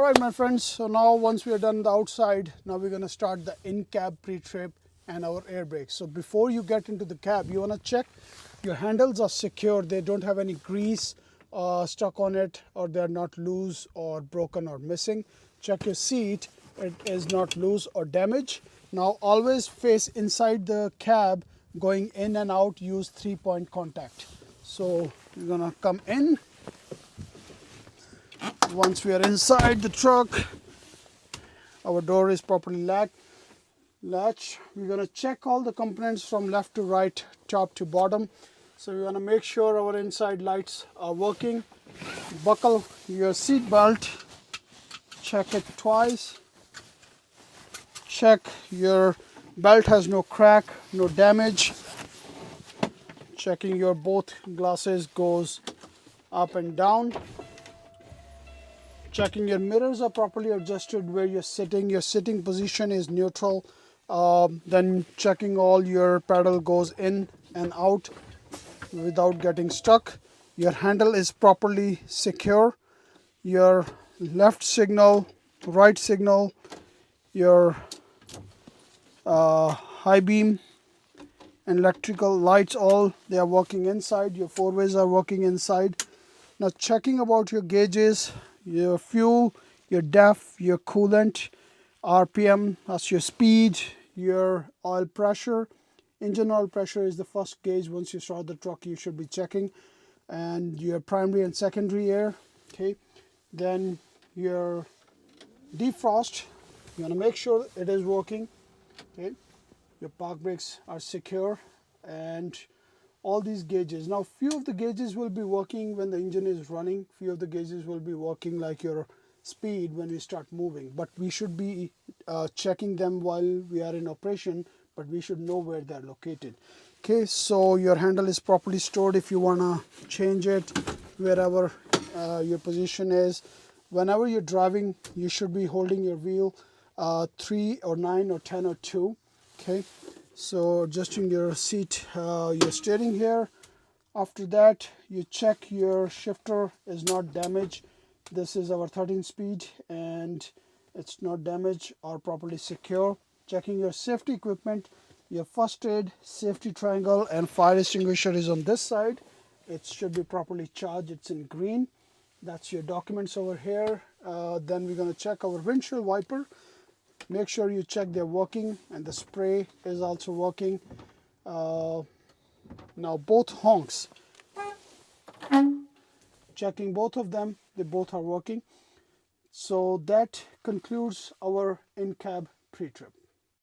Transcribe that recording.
Alright my friends, so now once we are done the outside, now we're going to start the in-cab pre-trip and our air brakes. So before you get into the cab, you want to check your handles are secure, they don't have any grease stuck on it, or they're not loose or broken or missing. Check your seat, it is not loose or damaged. Now always face inside the cab, going in and out, use 3-point contact. So we're going to come in. Once we are inside the truck, our door is properly latch. We're going to check all the components from left to right, top to bottom. So we want to make sure our inside lights are working. Buckle your seat belt, check it twice. Check your belt has no crack, no damage. Checking your both glasses goes up and down. Checking your mirrors are properly adjusted where you're sitting. Your sitting position is neutral. Then checking all your pedal goes in and out without getting stuck. Your handle is properly secure. Your left signal, right signal, your high beam and electrical lights, all they are working inside. Your four ways are working inside. Now checking about your gauges, your fuel, your DEF, your coolant, RPM, that's your speed, your oil pressure. Engine oil pressure is the first gauge. Once you start the truck, you should be checking. And your primary and secondary air. Okay. Then your defrost, you want to make sure it is working. Okay. Your park brakes are secure, and all these gauges. Now few of the gauges will be working when the engine is running. Few of the gauges will be working like your speed when we start moving, but we should be checking them while we are in operation, but we should know where they're located. Okay, so your handle is properly stored. If you want to change it wherever your position is, whenever you're driving, you should be holding your wheel 3 or 9 or 10 or 2. Okay, so adjusting your seat, your steering here. After that, you check your shifter is not damaged. This is our 13 speed and it's not damaged or properly secure. Checking your safety equipment, your first aid, safety triangle and fire extinguisher is on this side. It should be properly charged, it's in green. That's your documents over here. Then we're going to check our windshield wiper. Make sure you check they're working, and the spray is also working. Now both honks, checking both of them, they both are working. So that concludes our in-cab pre-trip.